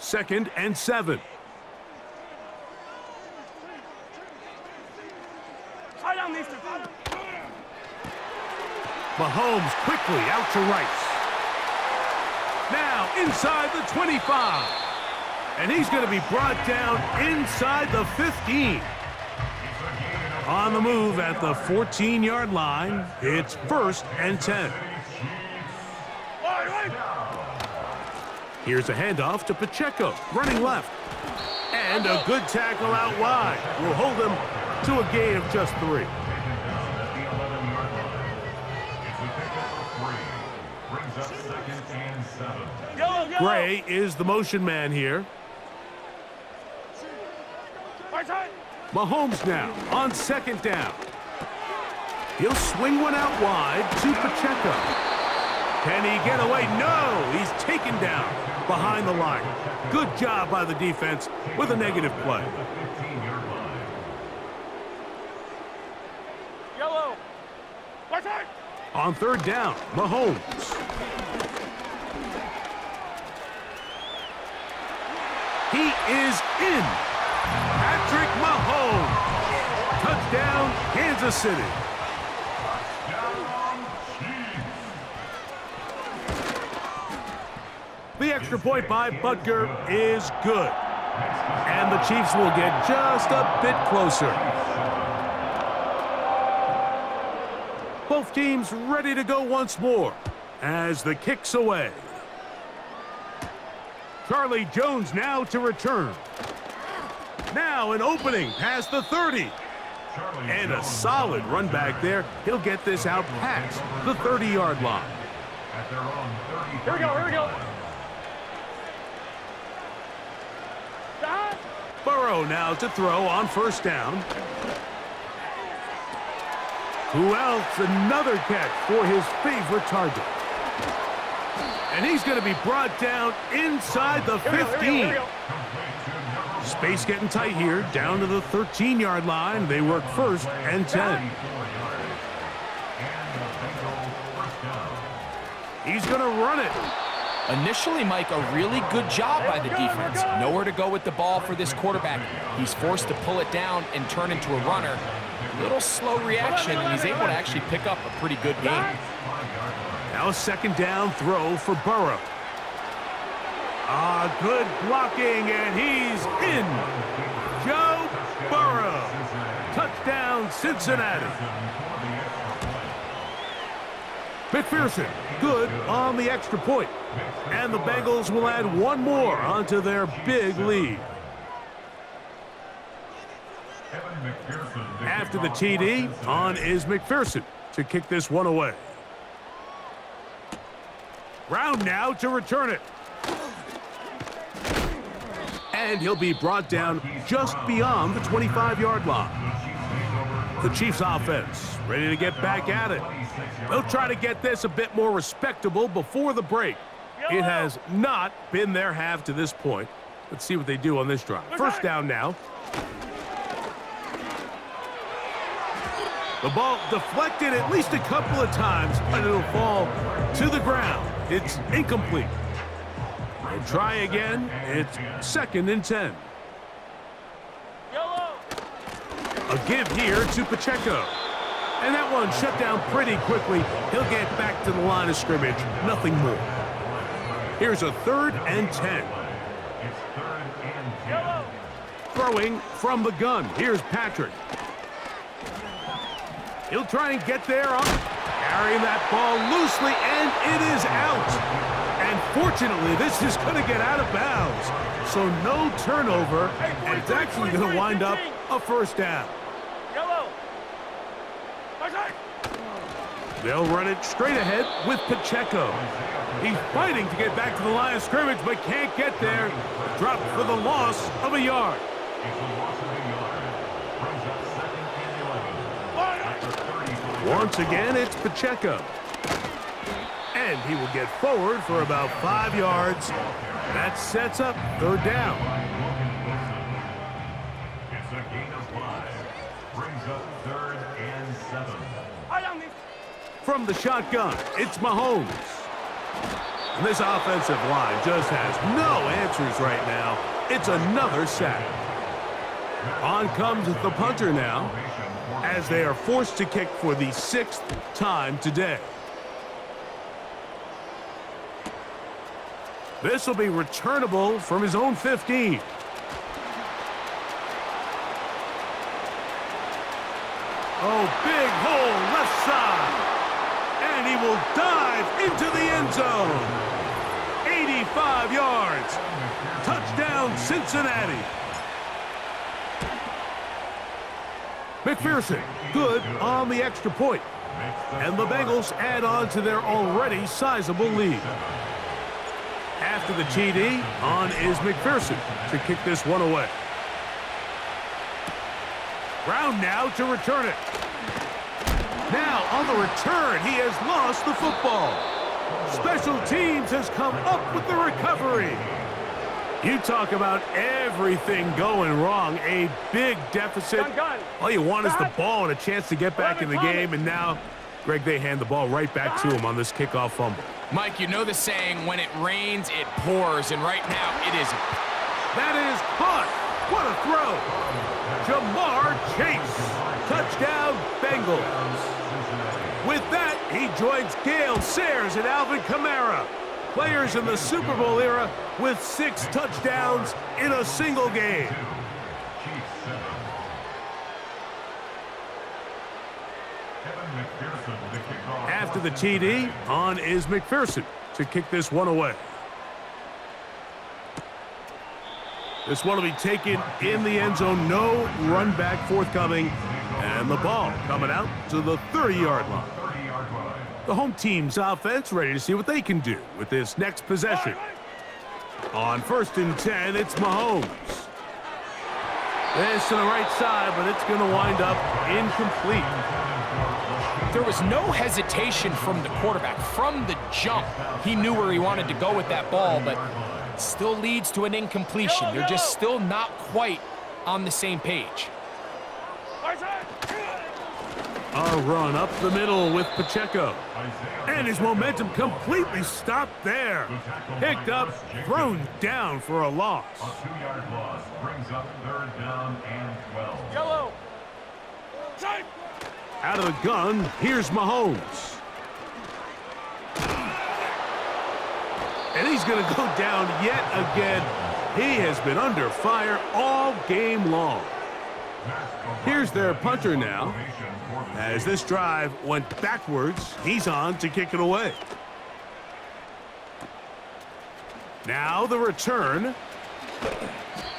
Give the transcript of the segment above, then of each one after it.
2nd and 7. Mahomes quickly out to Rice. Now inside the 25. And he's going to be brought down inside the 15. On the move at the 14-yard line, it's 1st and 10. Here's a handoff to Pacheco, running left. And a good tackle out wide will hold him to a gain of just 3. Gray is the motion man here. Mahomes now on 2nd down. He'll swing one out wide to Pacheco. Can he get away? No, he's taken down behind the line. Good job by the defense with a negative play. On 3rd down, Mahomes. He is in. Patrick Mahomes. Touchdown, Kansas City. The extra point by Butker is good. And the Chiefs will get just a bit closer. Both teams ready to go once more as the kick's away. Charlie Jones now to return. Now an opening past the 30. And a solid run back there. He'll get this out past the 30-yard line. Here we go. Burrow now to throw on 1st down. Who else? Another catch for his favorite target. And he's going to be brought down inside the 15. Here we go. Space getting tight here, down to the 13-yard line. They work 1st and 10. He's going to run it. Initially, Mike, a really good job by the defense. Nowhere to go with the ball for this quarterback. He's forced to pull it down and turn into a runner. Little slow reaction, and he's able to actually pick up a pretty good game. Now a 2nd down throw for Burrow. Good blocking, and he's in. Joe Burrow. Touchdown, Cincinnati. McPherson, good on the extra point. And the Bengals will add one more onto their big lead. After the TD, on is McPherson to kick this one away. Brown now to return it. And he'll be brought down just beyond the 25-yard line. The Chiefs offense ready to get back at it. They'll try to get this a bit more respectable before the break. It has not been their half to this point. Let's see what they do on this drive. 1st down now. The ball deflected at least a couple of times, but it'll fall to the ground. It's incomplete. They'll try again. It's 2nd and 10. A give here to Pacheco. And that one shut down pretty quickly. He'll get back to the line of scrimmage. Nothing more. Here's a 3rd and 10. Throwing from the gun. Here's Patrick. He'll try and get there on carrying that ball loosely, and it is out. And fortunately, this is going to get out of bounds. So no turnover, and it's actually going to wind up a 1st down. They'll run it straight ahead with Pacheco. He's fighting to get back to the line of scrimmage, but can't get there. Dropped for the loss of a yard. Once again, it's Pacheco. And he will get forward for about 5 yards. That sets up 3rd down. It's a gain of 5. Brings up 3rd and 7. From the shotgun, it's Mahomes. And this offensive line just has no answers right now. It's another sack. On comes the punter now, as they are forced to kick for the 6th time today. This will be returnable from his own 15. Oh, big hole left side. And he will dive into the end zone. 85 yards. Touchdown, Cincinnati. McPherson, good on the extra point. And the Bengals add on to their already sizable lead. After the TD, on is McPherson to kick this one away. Brown now to return it. Now on the return, he has lost the football. Special teams has come up with the recovery. You talk about everything going wrong. A big deficit. All you want is the ball and a chance to get back in the game. And now, Greg, they hand the ball right back to him on this kickoff fumble. Mike, you know the saying, when it rains, it pours. And right now, it is. That is caught. What a throw. Jamar Chase. Touchdown, Bengals. With that, he joins Gale Sayers and Alvin Kamara. Players in the Super Bowl era with 6 touchdowns in a single game. After the TD, on is McPherson to kick this one away. This one will be taken in the end zone. No run back forthcoming. And the ball coming out to the 30-yard line. The home team's offense ready to see what they can do with this next possession. On 1st and 10, it's Mahomes. This to the right side, but it's going to wind up incomplete. There was no hesitation from the quarterback. From the jump, he knew where he wanted to go with that ball, but still leads to an incompletion. They're just still not quite on the same page. A run up the middle with Pacheco. And his momentum completely stopped there. Picked up, thrown down for a loss. A 2-yard loss brings up 3rd down and 12. Yellow. Out of the gun, here's Mahomes. And he's going to go down yet again. He has been under fire all game long. Here's their punter now. As this drive went backwards, he's on to kick it away. Now the return.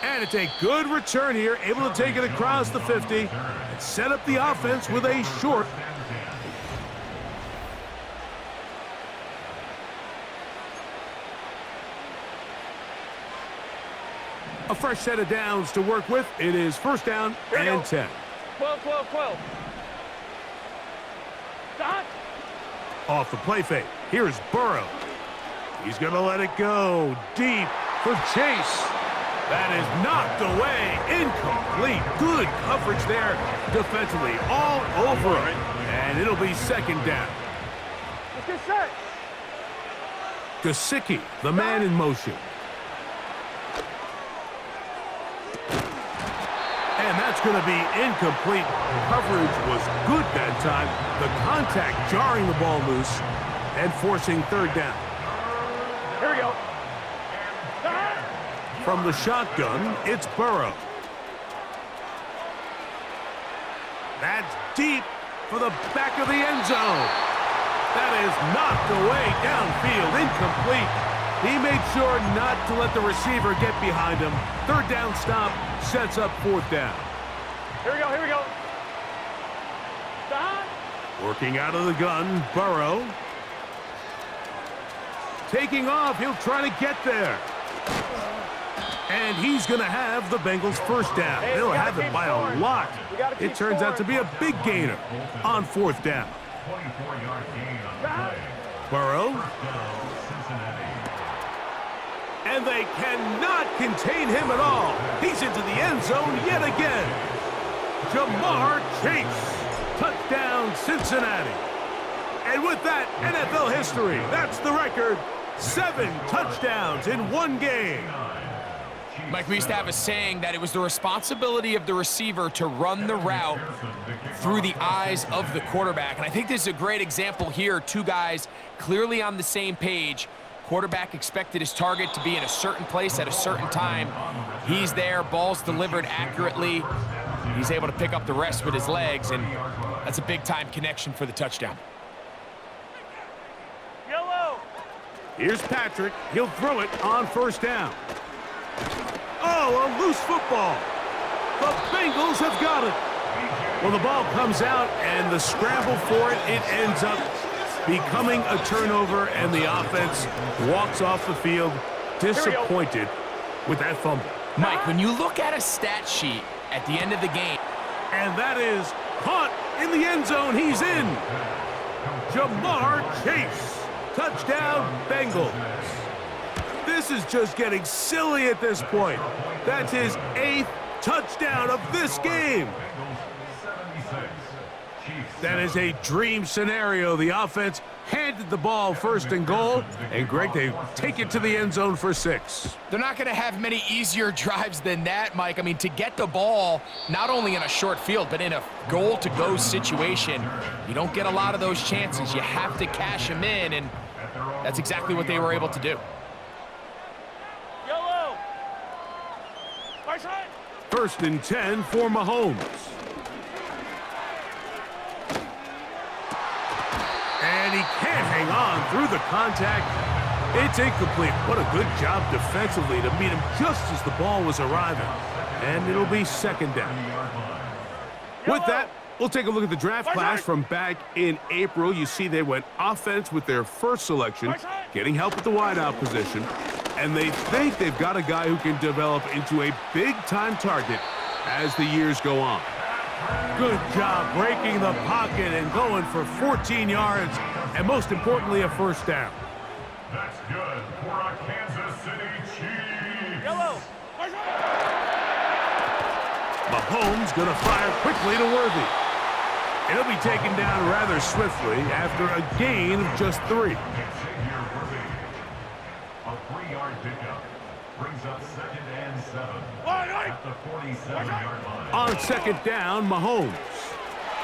And it's a good return here, able to take it across the 50 and set up the offense with a short. A fresh set of downs to work with. It is 1st down and 10. 12. Off the play fake. Here's Burrow. He's going to let it go deep for Chase. That is knocked away. Incomplete. Good coverage there defensively. All over it. And it'll be 2nd down. Gesicki, the man in motion. And that's going to be incomplete. Coverage was good that time. The contact jarring the ball loose and forcing 3rd down. Here we go. From the shotgun, it's Burrow. That's deep for the back of the end zone. That is knocked away downfield, incomplete. He made sure not to let the receiver get behind him. 3rd down stop sets up 4th down. Here we go. Working out of the gun, Burrow. Taking off, he'll try to get there. And he's going to have the Bengals 1st down. They'll have it by a lot. It turns out to be a big gainer on 4th down. 24-yard gain on the play. Burrow. Cincinnati. And they cannot contain him at all. He's into the end zone yet again. Jamar Chase. Touchdown, Cincinnati. And with that, NFL history. That's the record. 7 touchdowns in one game. Mike, we used to have a saying that it was the responsibility of the receiver to run the route through the eyes of the quarterback. And I think this is a great example here. Two guys clearly on the same page. Quarterback expected his target to be in a certain place at a certain time. He's there, ball's delivered accurately. He's able to pick up the rest with his legs, and that's a big-time connection for the touchdown. Yellow. Here's Patrick. He'll throw it on first down. Oh, a loose football. The Bengals have got it. Well, the ball comes out, and the scramble for it, it ends up becoming a turnover, and the offense walks off the field disappointed with that fumble. Mike, when you look at a stat sheet at the end of the game, And that is caught in the end zone. He's in. Jamar Chase. Touchdown, Bengals. This is just getting silly at this point. That's his 8th touchdown of this game. That is a dream scenario. The offense handed the ball first and goal, and Greg, they take it to the end zone for 6. they're not going to have many easier drives than that, Mike. I mean, to get the ball, not only in a short field, but in a goal-to-go situation, you don't get a lot of those chances. You have to cash them in, and that's exactly what they were able to do. Yellow. Right side. 1st and 10 for Mahomes. And he can't hang on through the contact. It's incomplete. What a good job defensively to meet him just as the ball was arriving. And it'll be 2nd down. With that, we'll take a look at the draft class from back in April. You see they went offense with their first selection, getting help at the wideout position. And they think they've got a guy who can develop into a big-time target as the years go on. Good job breaking the pocket and going for 14 yards, and most importantly, a first down. That's good for a Kansas City Chiefs. Yellow. Right side. Mahomes going to fire quickly to Worthy. It'll be taken down rather swiftly after a gain of just 3. A 3-yard pickup brings up 2nd and 7 at the 47-yard line. On 2nd down, Mahomes.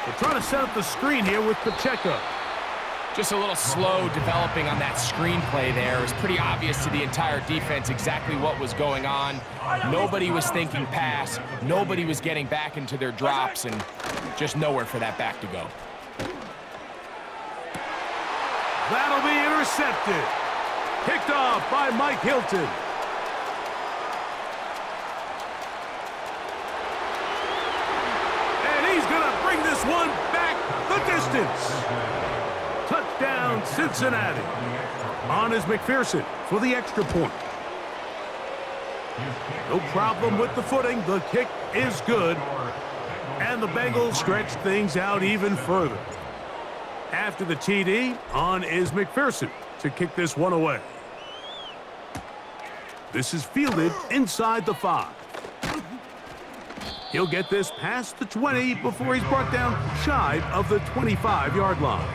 They're trying to set up the screen here with Pacheco. Just a little slow developing on that screenplay there. It was pretty obvious to the entire defense exactly what was going on. Nobody was thinking pass. Nobody was getting back into their drops, and just nowhere for that back to go. That'll be intercepted. Picked off by Mike Hilton. And he's going to bring this one back the distance. Touchdown, Cincinnati. On is McPherson for the extra point. No problem with the footing. The kick is good. And the Bengals stretch things out even further. After the TD, on is McPherson to kick this one away. This is fielded inside the 5. He'll get this past the 20 before he's brought down shy of the 25-yard line.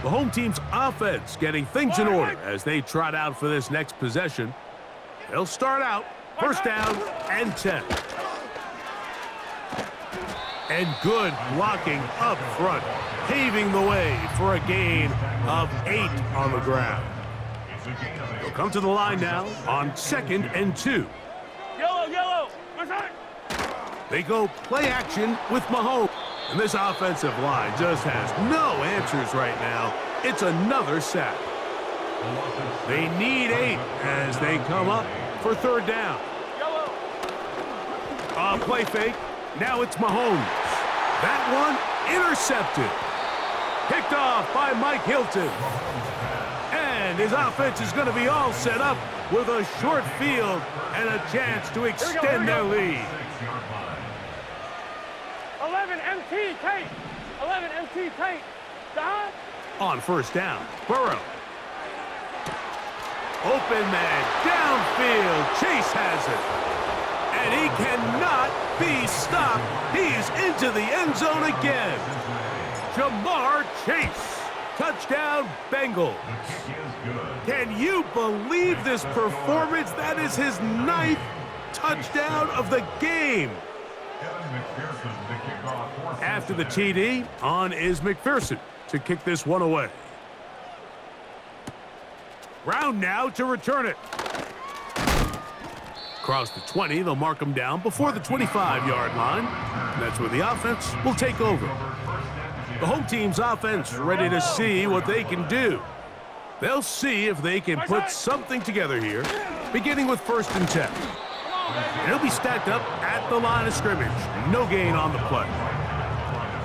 The home team's offense getting things in order as they trot out for this next possession. They'll start out 1st down and 10. And good blocking up front, paving the way for a gain of 8 on the ground. They'll come to the line now on 2nd and 2. Yellow. Yellow. Right side. They go play action with Mahomes. And this offensive line just has no answers right now. It's another sack. They need 8 as they come up for 3rd down. Yellow. Play fake. Now it's Mahomes. That one intercepted. Picked off by Mike Hilton. And his offense is going to be all set up with a short field and a chance to extend their lead. 11 MT tape. 11 MT tape. Don. On 1st down, Burrow. Open man, downfield, Chase has it. And he cannot be stopped. He's into the end zone again. Jamar Chase. Touchdown, Bengals. Can you believe this performance? That is his 9th touchdown of the game. After the TD, on is McPherson to kick this one away. Brown now to return it. Across the 20, they'll mark him down before the 25-yard line. And that's where the offense will take over. The home team's offense ready to see what they can do. They'll see if they can put something together here, beginning with 1st and 10. And he'll be stacked up at the line of scrimmage. No gain on the play.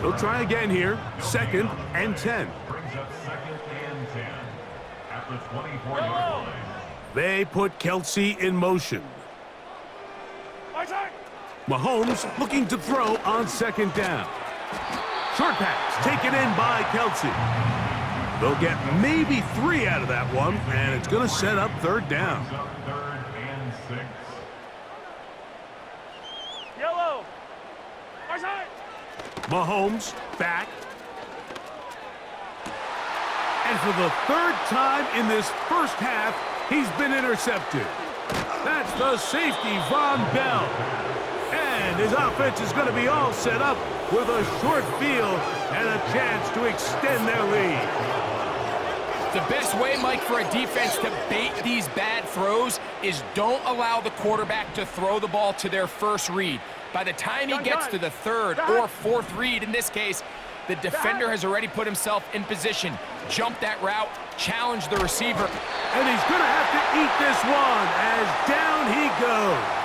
They'll try again here, 2nd and 10. They put Kelsey in motion. Mahomes looking to throw on 2nd down. Short pass taken in by Kelsey. They'll get maybe 3 out of that one, and it's going to set up 3rd down. Yellow. Mahomes back. And for the 3rd time in this first half, he's been intercepted. That's the safety, Von Bell. And his offense is going to be all set up with a short field and a chance to extend their lead. The best way, Mike, for a defense to bait these bad throws is don't allow the quarterback to throw the ball to their first read. By the time he gets to the 3rd or 4th read, in this case, the defender has already put himself in position. Jump that route, challenge the receiver. And he's going to have to eat this one as down he goes.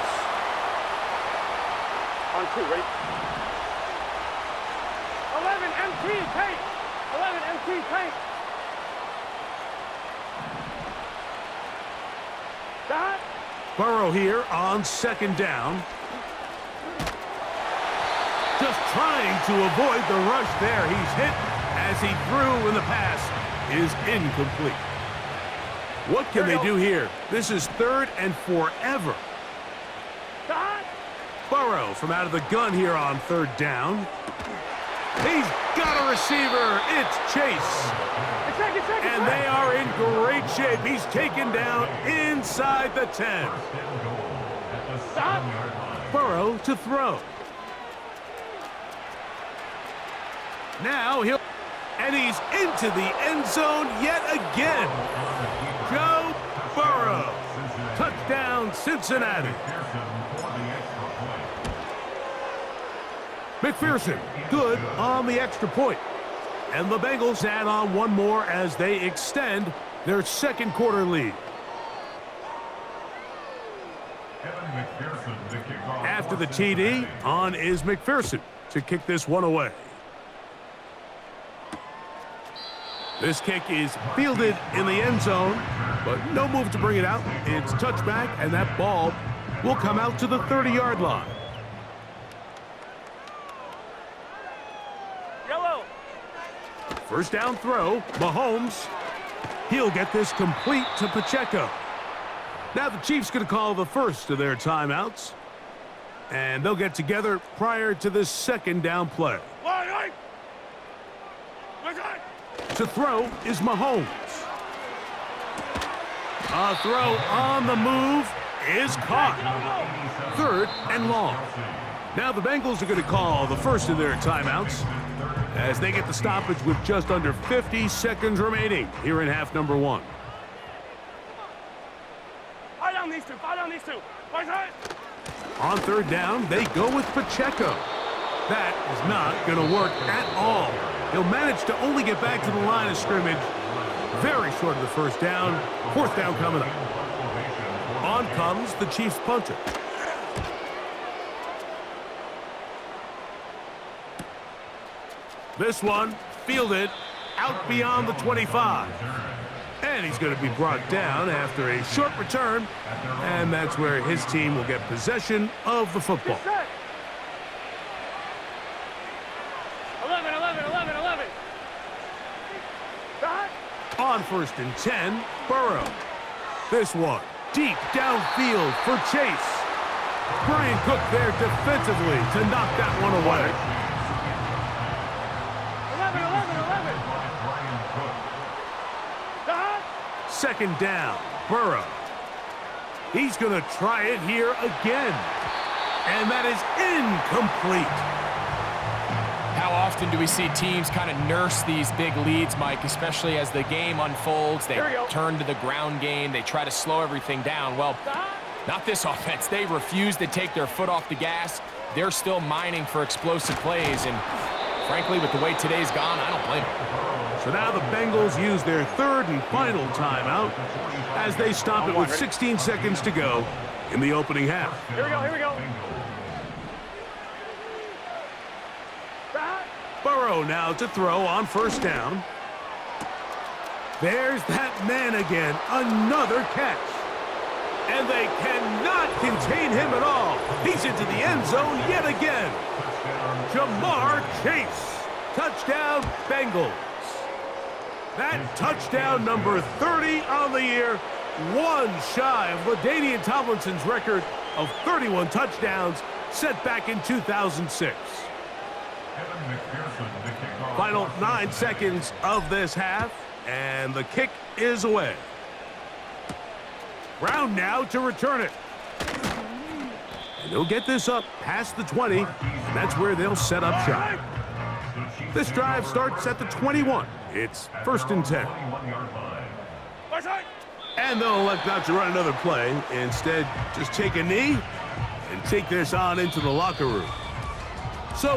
On 2, ready? 11 MT tape. 11 MT tape. Dot. Burrow here on 2nd down. Just trying to avoid the rush there. He's hit as he threw, and the pass is incomplete. What can they do here? This is 3rd and forever. Burrow from out of the gun here on 3rd down. He's got a receiver. It's Chase. And they are in great shape. He's taken down inside the 10. Burrow to throw. Now and he's into the end zone yet again. Joe Burrow. Touchdown, Cincinnati. McPherson, good on the extra point. And the Bengals add on one more as they extend their 2nd quarter lead. After the TD, on is McPherson to kick this one away. This kick is fielded in the end zone, but no move to bring it out. It's touchback, and that ball will come out to the 30-yard line. Yellow. 1st down throw, Mahomes. He'll get this complete to Pacheco. Now the Chiefs going to call the first of their timeouts, and they'll get together prior to this 2nd down play. To throw is Mahomes. A throw on the move is caught. 3rd and long. Now the Bengals are going to call the first of their timeouts as they get the stoppage with just under 50 seconds remaining here in half number 1. Fire down these two. Fire down these two. On 3rd down, they go with Pacheco. That is not going to work at all. He'll manage to only get back to the line of scrimmage. Very short of the 1st down. 4th down coming up. On comes the Chiefs punter. This one fielded out beyond the 25. And he's going to be brought down after a short return. And that's where his team will get possession of the football. 11. On 1st and 10, Burrow. This one deep downfield for Chase. Brian Cook there defensively to knock that one away. 11. Second down, Burrow. He's going to try it here again. And that is incomplete. How often do we see teams kind of nurse these big leads, Mike, especially as the game unfolds? They turn to the ground game. They try to slow everything down. Well, not this offense. They refuse to take their foot off the gas. They're still mining for explosive plays. And frankly, with the way today's gone, I don't blame them. So now the Bengals use their third and final timeout as they stop it with 16 seconds to go in the opening half. Here we go, here we go. Burrow now to throw on first down. There's that man again, another catch. And they cannot contain him at all. He's into the end zone yet again. Jamar Chase, touchdown Bengals. That touchdown number 30 on the year, one shy of LaDainian Tomlinson's record of 31 touchdowns set back in 2006. Final 9 seconds of this half, and the kick is away. Brown now to return it. And he'll get this up past the 20, and that's where they'll set up shop. This drive starts at the 21. It's 1st and 10. And they'll elect not to run another play. Instead, just take a knee and take this on into the locker room.